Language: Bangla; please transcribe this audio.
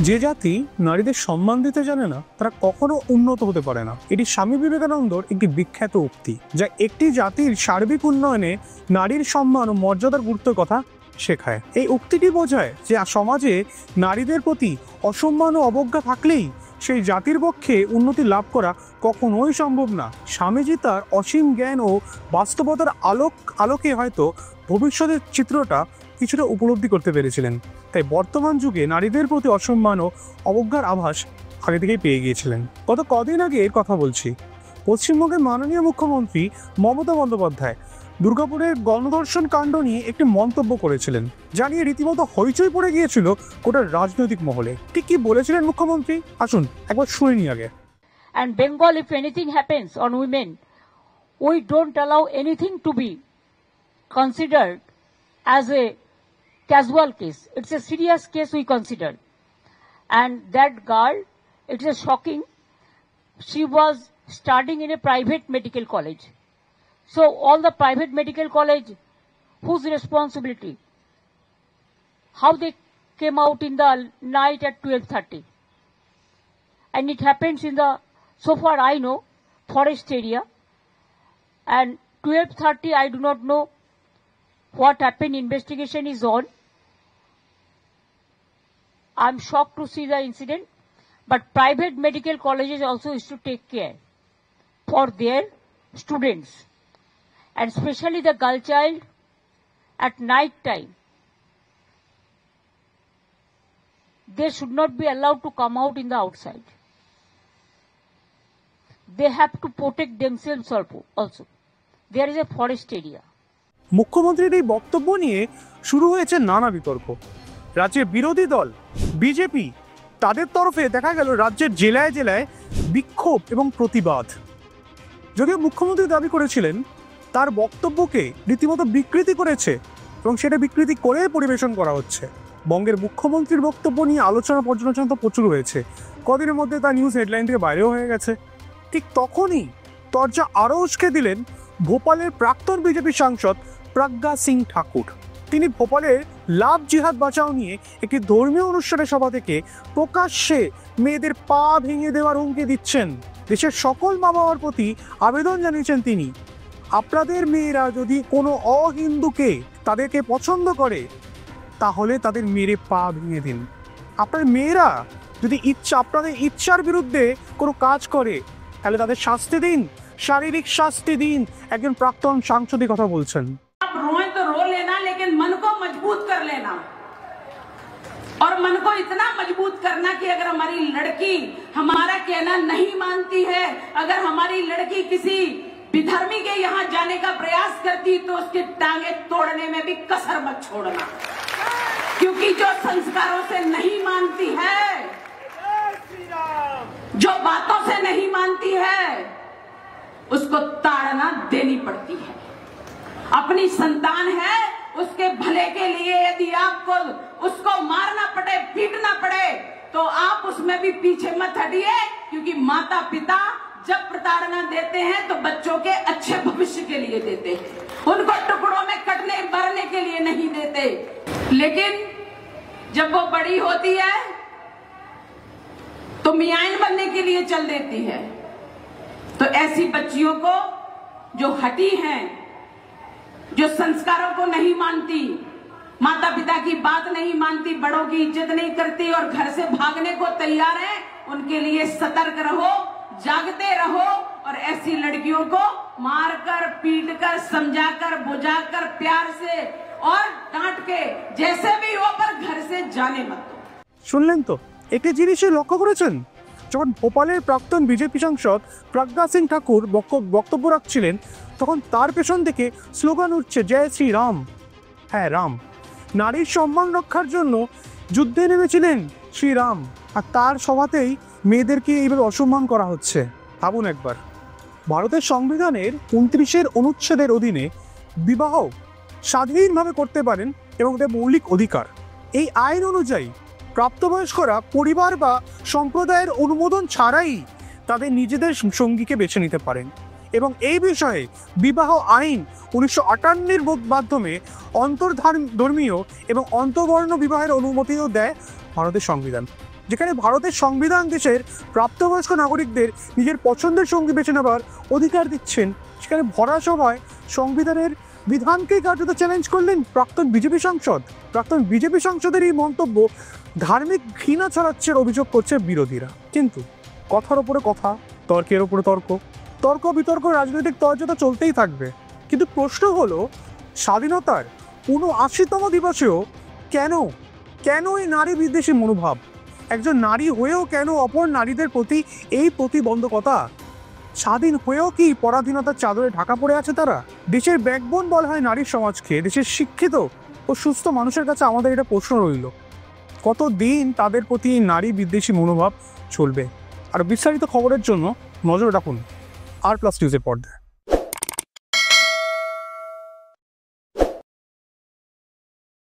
যে জাতি নারীদের সম্মান দিতে জানে না তারা কখনো উন্নত হতে পারে না। এটি স্বামী বিবেকানন্দর একটি বিখ্যাত উক্তি, যা একটি জাতির সার্বিক উন্নয়নে নারীর সম্মান ও মর্যাদার গুরুত্বের কথা শেখায়। এই উক্তিটি বোঝায় যে সমাজে নারীদের প্রতি অসম্মান ও অবজ্ঞা থাকলেই সেই জাতির পক্ষে উন্নতি লাভ করা কখনোই সম্ভব না। স্বামীজি তার অসীম জ্ঞান ও বাস্তবতার আলোকে হয়তো ভবিষ্যতের চিত্রটা কিছুটা উপলব্ধি করতে পেরেছিলেন। তাই বর্তমান যুগে নারীদের প্রতি অসম্মান ও অবজ্ঞার আভাস আগে থেকেই পেয়ে গিয়েছিলেন। গত কদিন আগে এর কথা বলছি, পশ্চিমবঙ্গের মাননীয় মুখ্যমন্ত্রী মমতা বন্দ্যোপাধ্যায় দুর্গাপুরের গণধর্ষণ কাণ্ড নিয়ে একটি মন্তব্য করেছিলেন, যা নিয়ে রীতিমতো হইচই পড়ে গিয়েছিল গোটা রাজনৈতিক মহলে। ঠিক কি বলেছিলেন মুখ্যমন্ত্রী, আসুন একবার শুনে নিই আগে। And Bengal, if anything happens on women, we don't allow anything to be considered as a casual case. It's a serious case we consider. And that girl, it is shocking. She was studying in a private medical college. So all the private medical college, whose responsibility? How they came out in the night at 12:30. And it happens in the, so far I know, forest area. And 12:30, I do not know what happened. Investigation is on. I'm shocked to see the incident. But private medical colleges also is to take care for their students. And especially the girl child at night time. They should not be allowed to come out in the outside. They have to protect themselves also. There is a forest area. মুখ্যমন্ত্রীর এই বক্তব্য নিয়ে শুরু হয়েছে নানা বিতর্ক। রাজ্যের বিরোধী দল বিজেপি, তাদের তরফে দেখা গেল রাজ্যের জেলায় জেলায় বিক্ষোভ এবং প্রতিবাদ। যদিও মুখ্যমন্ত্রী দাবি করেছিলেন তার বক্তব্যকে রীতিমতো বিকৃতি করেছে এবং সেটা বিকৃতি করে পরিবেশন করা হচ্ছে। বঙ্গের মুখ্যমন্ত্রীর বক্তব্য নিয়ে আলোচনা পর্যালোচনা তো প্রচুর হয়েছে, কদিনের মধ্যে তা নিউজ হেডলাইন থেকে বাইরেও হয়ে গেছে। ঠিক তখনই তরজা আরও উস্কে দিলেন ভোপালের প্রাক্তন বিজেপি সাংসদ প্রজ্ঞা সিং ঠাকুর। তিনি ভোপালের লাভ জিহাদ বাঁচাও নিয়ে একটি ধর্মীয় অনুষ্ঠানের সভা থেকে প্রকাশ্যে মেয়েদের পা ভেঙে দেওয়ার হুমকি দিচ্ছেন। দেশের সকল মা বাবার প্রতি আবেদন জানিয়েছেন তিনি, আপনাদের মেয়েরা যদি কোনো অহিন্দুকে তাদেরকে পছন্দ করে তাহলে তাদের মেরে পা ভেঙে দিন। আপনার মেয়েরা যদি আপনাদের ইচ্ছার বিরুদ্ধে কোনো কাজ করে তাহলে তাদের শাস্তি দিন, শারীরিক শাস্তি দিন। একজন প্রাক্তন সাংসদই কথা বলছেন। रोए तो रो लेना, लेकिन मन को मजबूत कर लेना, और मन को इतना मजबूत करना कि अगर हमारी लड़की हमारा कहना नहीं मानती है, अगर हमारी लड़की किसी विधर्मी के यहाँ जाने का प्रयास करती तो उसकी टांगे तोड़ने में भी कसर मत छोड़ना, क्योंकि जो संस्कारों से नहीं मानती है, जो बातों से नहीं मानती है, उसको ताड़ना देनी पड़ती है। अपनी संतान है, उसके भले के लिए यदि आपको उसको मारना पड़े, पीटना पड़े, तो आप उसमें भी पीछे मत हटिए, क्योंकि माता पिता जब प्रताड़ना देते हैं तो बच्चों के अच्छे भविष्य के लिए देते हैं, उनको टुकड़ों में कटने मरने के लिए नहीं देते। लेकिन जब वो बड़ी होती है तो मियाइन बनने के लिए चल देती है। तो ऐसी बच्चियों को जो हटी हैं, जो संस्कारों को नहीं मानती, माता पिता की बात नहीं मानती, बड़ों की इज्जत नहीं करती और घर से भागने को तैयार है, उनके लिए सतर्क रहो, जागते रहो, और ऐसी लड़कियों को मारकर, पीटकर, समझाकर, बुझाकर, प्यार से और डांट के जैसे भी हो, पर घर से जाने मत दो। শুনলেন তো, একটি জিনিসই লক্ষ্য করেছেন, যখন ভোপালের প্রাক্তন বিজেপি সাংসদ প্রজ্ঞা সিং ঠাকুর বক্তব্য রাখছিলেন তখন তার পেছন থেকে স্লোগান উঠছে জয় শ্রী রাম। হ্যাঁ, রাম। নারীর সম্মান রক্ষার জন্য যুদ্ধে নেমেছিলেন শ্রীরাম, আর তার সভাতেই মেয়েদেরকে এইভাবে অসম্মান করা হচ্ছে। ভাবুন একবার, ভারতের সংবিধানের 29 অনুচ্ছেদের অধীনে বিবাহ স্বাধীনভাবে করতে পারেন এবং তাদের মৌলিক অধিকার। এই আইন অনুযায়ী প্রাপ্তবয়স্করা পরিবার বা সম্প্রদায়ের অনুমোদন ছাড়াই তাদের নিজেদের সঙ্গীকে বেছে নিতে পারেন এবং এই বিষয়ে বিবাহ আইন 1958-এর মাধ্যমে অন্তর্ধর্মীয় এবং অন্তর্বর্ণ বিবাহের অনুমতিও দেয় ভারতের সংবিধান। যেখানে ভারতের সংবিধান দেশের প্রাপ্তবয়স্ক নাগরিকদের নিজের পছন্দের সঙ্গী বেছে নেবার অধিকার দিচ্ছেন, সেখানে ভরা সভায় সংবিধানের বিধানকেই কার্যত চ্যালেঞ্জ করলেন প্রাক্তন বিজেপি সাংসদ। প্রাক্তন বিজেপি সাংসদের এই মন্তব্য ধার্মিক ঘৃণা ছড়াচ্ছে অভিযোগ করছে বিরোধীরা। কিন্তু কথার ওপরে কথা, তর্কের ওপরে তর্ক, তর্ক বিতর্ক, রাজনৈতিক তর্জা চলতেই থাকবে। কিন্তু প্রশ্ন হলো, স্বাধীনতার ৭৯তম দিবসেও কেন এই নারী বিদ্বেষী মনোভাব? একজন নারী হয়েও কেন অপর নারীদের প্রতি এই প্রতিবন্ধকতা? স্বাধীন হয়েও কি পরাধীনতার চাদরে ঢাকা পড়ে আছে তারা? দেশের ব্যাকবোন বলা হয় নারী সমাজকে। দেশের শিক্ষিত ও সুস্থ মানুষের কাছে আমাদের এটা প্রশ্ন রইল, কতদিন তাদের প্রতি নারী বিদ্বেষী মনোভাব চলবে? আর বিস্তারিত খবরের জন্য নজর রাখুন আর প্লাস নিউজের পর্দায়।